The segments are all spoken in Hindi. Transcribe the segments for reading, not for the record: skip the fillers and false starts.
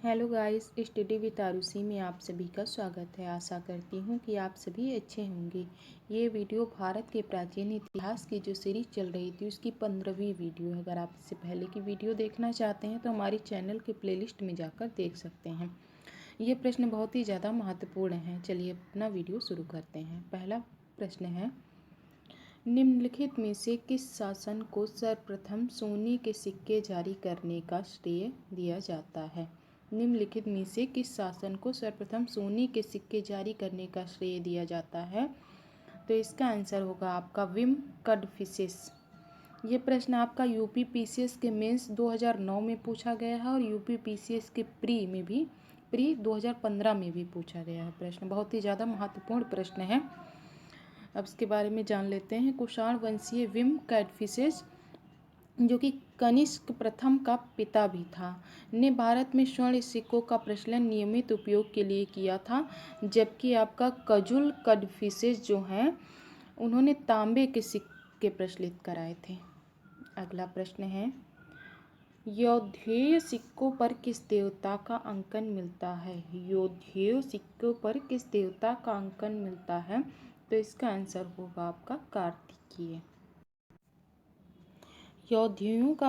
Hello guys, study with Arushi में आप सभी का स्वागत है। आशा करती हूँ कि आप सभी अच्छे होंगे। ये वीडियो भारत के प्राचीन इतिहास की जो सीरीज चल रही थी उसकी 15वीं वीडियो है। अगर आप इससे पहले की वीडियो देखना चाहते हैं तो हमारी चैनल के प्लेलिस्ट में जाकर देख सकते हैं। ये प्रश्न बहुत ही ज़्यादा महत्वपूर्ण हैं। चलिए अपना वीडियो शुरू करते हैं। पहला प्रश्न है, निम्नलिखित में से किस शासन को सर्वप्रथम सोने के सिक्के जारी करने का श्रेय दिया जाता है? निम्नलिखित में से किस शासन को सर्वप्रथम सोने के सिक्के जारी करने का श्रेय दिया जाता है? तो इसका आंसर होगा आपका विम कड़फिसेस। ये प्रश्न आपका यूपी पीसीएस के मेंस 2009 में पूछा गया है और यूपी पीसीएस के प्री 2015 में भी पूछा गया है। प्रश्न बहुत ही ज़्यादा महत्वपूर्ण प्रश्न है। अब इसके बारे में जान लेते हैं। कुषाण वंशीय विम कैडफिसेस, जो कि कनिष्क प्रथम का पिता भी था, ने भारत में स्वर्ण सिक्कों का प्रचलन नियमित उपयोग के लिए किया था, जबकि आपका कजुल कड़फिसेस जो हैं उन्होंने तांबे के सिक्के प्रचलित कराए थे। अगला प्रश्न है, यौधेय सिक्कों पर किस देवता का अंकन मिलता है? यौधेय सिक्कों पर किस देवता का अंकन मिलता है? तो इसका आंसर होगा आपका कार्तिकेय। यौधेयों का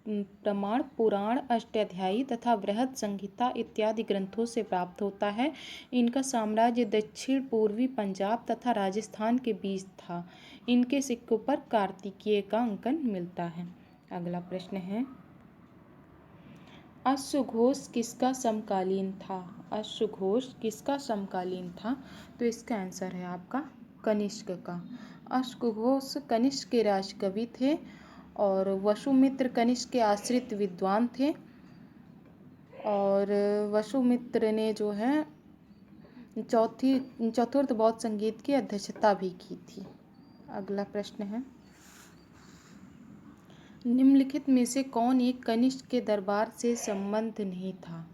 प्रमाण पुराण, अष्टाध्यायी तथा बृहद संहिता इत्यादि ग्रंथों से प्राप्त होता है। इनका साम्राज्य दक्षिण पूर्वी पंजाब तथा राजस्थान के बीच था। इनके सिक्कों पर कार्तिकेय का अंकन मिलता है। अगला प्रश्न है, अश्वघोष किसका समकालीन था? अश्वघोष किसका समकालीन था? तो इसका आंसर है आपका कनिष्क का। अश्वघोष कनिष्क के राजकवि थे और वसुमित्र कनिष्क के आश्रित विद्वान थे और वसुमित्र ने जो है चतुर्थ बौद्ध संगीत की अध्यक्षता भी की थी। अगला प्रश्न है, निम्नलिखित में से कौन एक कनिष्क के दरबार से संबंध नहीं था?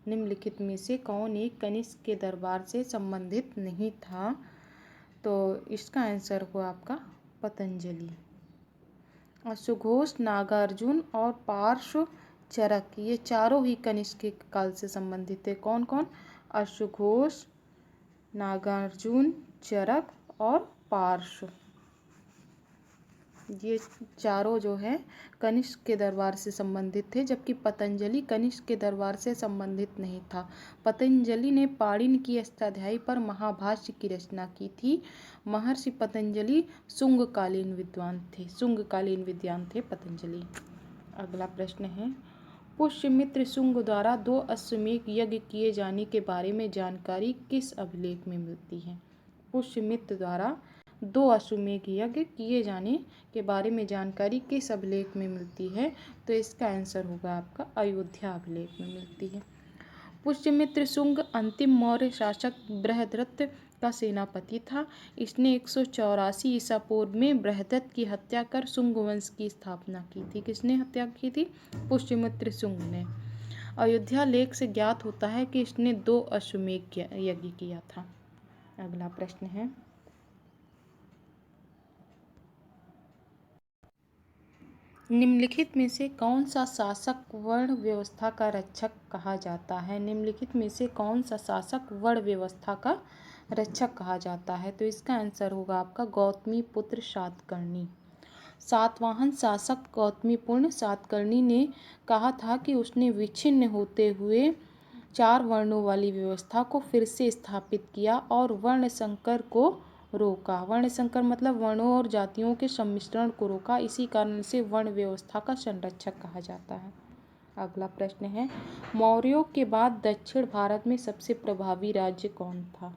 निम्नलिखित में से कौन एक कनिष्क के दरबार से संबंधित नहीं था? तो इसका आंसर हुआ आपका पतंजलि। अश्वघोष, नागार्जुन और पार्श्व चरक, ये चारों ही कनिष्क के काल से संबंधित थे। कौन कौन? अश्वघोष, नागार्जुन, चरक और पार्श्व, ये चारों जो है कनिष्क के दरबार से संबंधित थे, जबकि पतंजलि कनिष्क के दरबार से संबंधित नहीं था। पतंजलि ने पाणिनि की अष्टाध्यायी पर महाभाष्य की रचना की थी। महर्षि पतंजलि शुंगकालीन विद्वान थे पतंजलि। अगला प्रश्न है, पुष्यमित्र शुंग द्वारा 2 अश्वमेध यज्ञ किए जाने के बारे में जानकारी किस अभिलेख में मिलती है? पुष्यमित्र द्वारा 2 अश्वमेध यज्ञ किए जाने के बारे में जानकारी किस अभिलेख में मिलती है? तो इसका आंसर होगा आपका अयोध्या अभिलेख में मिलती है। पुष्यमित्र शुंग अंतिम मौर्य शासक बृहद्रथ का सेनापति था। इसने 184 ईसा पूर्व में बृहद्रथ की हत्या कर शुंग वंश की स्थापना की थी। किसने हत्या की थी? पुष्यमित्र शुंग ने। अयोध्या लेख से ज्ञात होता है कि इसने 2 अश्वमेध यज्ञ किया था। अगला प्रश्न है, निम्नलिखित में से कौन सा शासक वर्ण व्यवस्था का रक्षक कहा जाता है? निम्नलिखित में से कौन सा शासक वर्ण व्यवस्था का रक्षक कहा जाता है? तो इसका आंसर होगा आपका गौतमीपुत्र सातकर्णी। सातवाहन शासक गौतमीपुत्र सातकर्णी ने कहा था कि उसने विच्छिन्न होते हुए 4 वर्णों वाली व्यवस्था को फिर से स्थापित किया और वर्ण संकर को रोका। वर्ण संकर मतलब वर्णों और जातियों के सम्मिश्रण को रोका। इसी कारण से वर्ण व्यवस्था का संरक्षक कहा जाता है। अगला प्रश्न है, मौर्यों के बाद दक्षिण भारत में सबसे प्रभावी राज्य कौन था?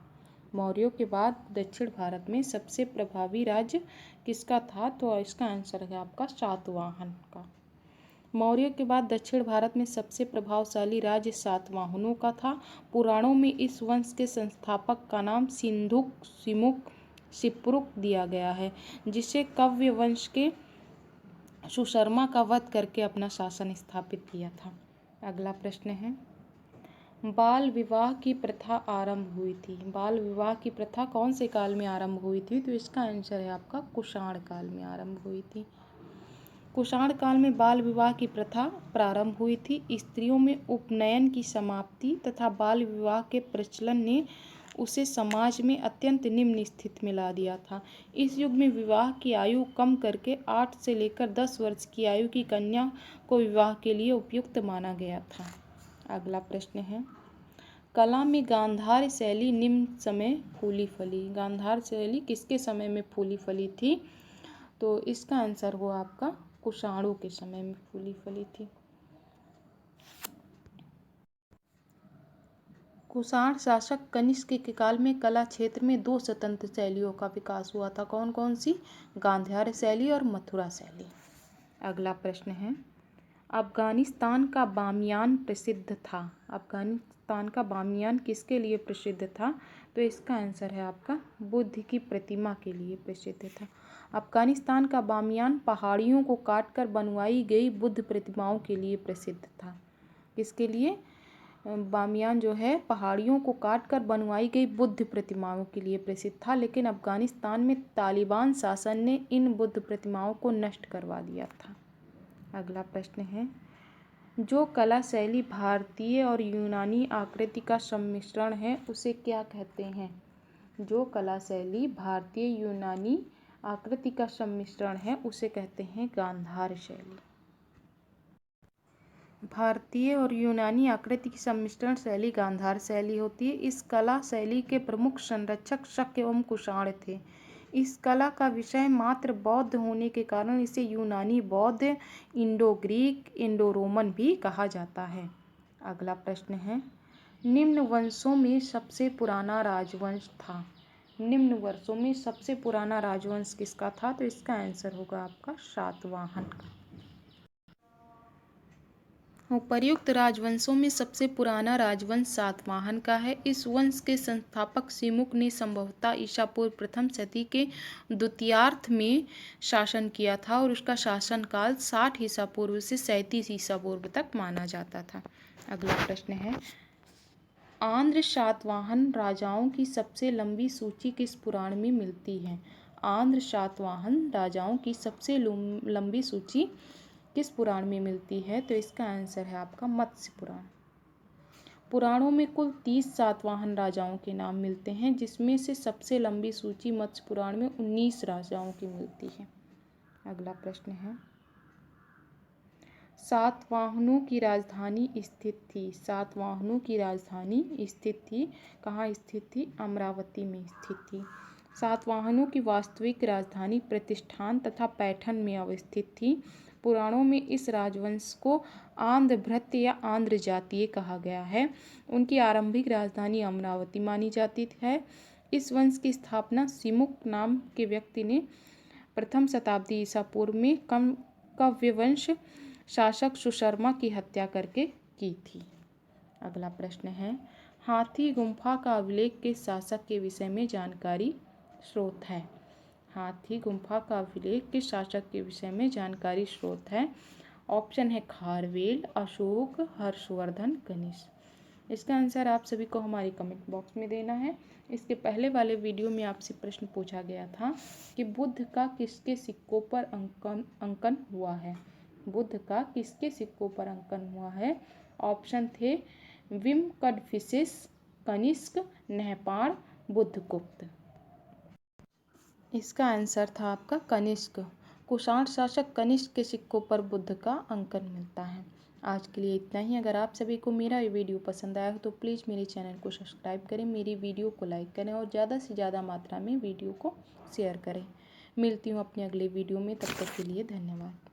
मौर्यों के बाद दक्षिण भारत में सबसे प्रभावी राज्य किसका था? तो इसका आंसर है आपका सातवाहन का। मौर्यों के बाद दक्षिण भारत में सबसे प्रभावशाली राज्य सातवाहनों का था। पुराणों में इस वंश के संस्थापक का नाम सिंधुक सिमुक सिप्रुक दिया गया है, जिसे कव्य वंश के सुशर्मा का वध करके अपना शासन स्थापित किया था। अगला प्रश्न है, बाल विवाह की प्रथा आरंभ हुई थी। बाल विवाह की प्रथा कौन से काल में आरंभ हुई थी? तो इसका आंसर है आपका कुषाण काल में आरंभ हुई थी। कुषाण काल में बाल विवाह की प्रथा प्रारंभ हुई थी। स्त्रियों में उपनयन की समाप्ति तथा बाल विवाह के प्रचलन ने उसे समाज में अत्यंत निम्न स्थिति में ला दिया था। इस युग में विवाह की आयु कम करके 8 से लेकर 10 वर्ष की आयु की कन्या को विवाह के लिए उपयुक्त माना गया था। अगला प्रश्न है, कला में गांधार शैली निम्न समय फूली फली। गांधार शैली किसके समय में फूली फली थी? तो इसका आंसर हुआ आपका कुषाणों के समय में फूली फली थी। कुषाण शासक कनिष्क के काल में कला क्षेत्र में 2 स्वतंत्र शैलियों का विकास हुआ था। कौन कौन सी? गांधार शैली और मथुरा शैली। अगला प्रश्न है, अफगानिस्तान का बामियान प्रसिद्ध था। अफगानिस्तान का बामियान किसके लिए प्रसिद्ध था? तो इसका आंसर है आपका बुद्ध की प्रतिमा के लिए प्रसिद्ध था। अफगानिस्तान का बामियान पहाड़ियों को काटकर बनवाई गई बुद्ध प्रतिमाओं के लिए प्रसिद्ध था। किसके लिए? बामियान जो है पहाड़ियों को काटकर बनवाई गई बुद्ध प्रतिमाओं के लिए प्रसिद्ध था, लेकिन अफगानिस्तान में तालिबान शासन ने इन बुद्ध प्रतिमाओं को नष्ट करवा दिया था। अगला प्रश्न है, जो कला शैली भारतीय और यूनानी आकृति का सम्मिश्रण है उसे क्या कहते हैं? जो कला शैली भारतीय यूनानी आकृति का सम्मिश्रण है उसे कहते हैं गांधार शैली। भारतीय और यूनानी आकृति की सम्मिश्रण शैली गांधार शैली होती है। इस कला शैली के प्रमुख संरक्षक शक एवं कुषाण थे। इस कला का विषय मात्र बौद्ध होने के कारण इसे यूनानी बौद्ध, इंडो ग्रीक, इंडो रोमन भी कहा जाता है। अगला प्रश्न है, निम्न वंशों में सबसे पुराना राजवंश था। निम्न वर्षों में सबसे पुराना राजवंश किसका था? तो इसका आंसर होगा आपका सातवाहन का। उपर्युक्त राजवंशों में सबसे पुराना राजवंश सातवाहन का है। इस वंश के संस्थापक सिमुक ने संभवतः ईसा पूर्व प्रथम सदी के द्वितीयार्ध में शासन किया था और उसका शासनकाल 60 ईसा पूर्व से 37 ईसा पूर्व तक माना जाता था। अगला प्रश्न है, आंध्र सातवाहन राजाओं की सबसे लंबी सूची किस पुराण में मिलती है? आंध्र सातवाहन राजाओं की सबसे लंबी सूची किस पुराण में मिलती है? तो इसका आंसर है आपका मत्स्य पुराण। पुराणों में कुल 30 सातवाहन राजाओं के नाम मिलते हैं, जिसमें से सबसे लंबी सूची मत्स्य पुराण में 19 राजाओं की मिलती है। अगला प्रश्न है, सातवाहनों की राजधानी स्थित थी। सातवाहनों की राजधानी स्थित थी, कहाँ स्थित थी? अमरावती में स्थित थी। सातवाहनों की वास्तविक राजधानी प्रतिष्ठान तथा पैठन में अवस्थित थी। पुराणों में इस राजवंश को आंध्र भृत्य या आंध्र जातीय कहा गया है। उनकी आरंभिक राजधानी अमरावती मानी जाती है। इस वंश की स्थापना सिमुक नाम के व्यक्ति ने प्रथम शताब्दी ईसा पूर्व में कव्यवंश शासक सुशर्मा की हत्या करके की थी। अगला प्रश्न है, हाथी गुम्फा का अभिलेख किस शासक के विषय में जानकारी स्रोत है? हाथी गुम्फा का अभिलेख किस शासक के विषय में जानकारी स्रोत है? ऑप्शन है खारवेल, अशोक, हर्षवर्धन, कनिष्क। इसका आंसर आप सभी को हमारे कमेंट बॉक्स में देना है। इसके पहले वाले वीडियो में आपसे प्रश्न पूछा गया था कि बुद्ध का किसके सिक्कों पर अंकन हुआ है? बुद्ध का किसके सिक्कों पर अंकन हुआ है? ऑप्शन थे विम कडफिसेस, कनिष्क, नहपाण, बुद्धगुप्त। इसका आंसर था आपका कनिष्क। कुषाण शासक कनिष्क के सिक्कों पर बुद्ध का अंकन मिलता है। आज के लिए इतना ही। अगर आप सभी को मेरा ये वीडियो पसंद आया हो तो प्लीज़ मेरे चैनल को सब्सक्राइब करें, मेरी वीडियो को लाइक करें और ज़्यादा से ज़्यादा मात्रा में वीडियो को शेयर करें। मिलती हूँ अपने अगले वीडियो में, तब तक के लिए धन्यवाद।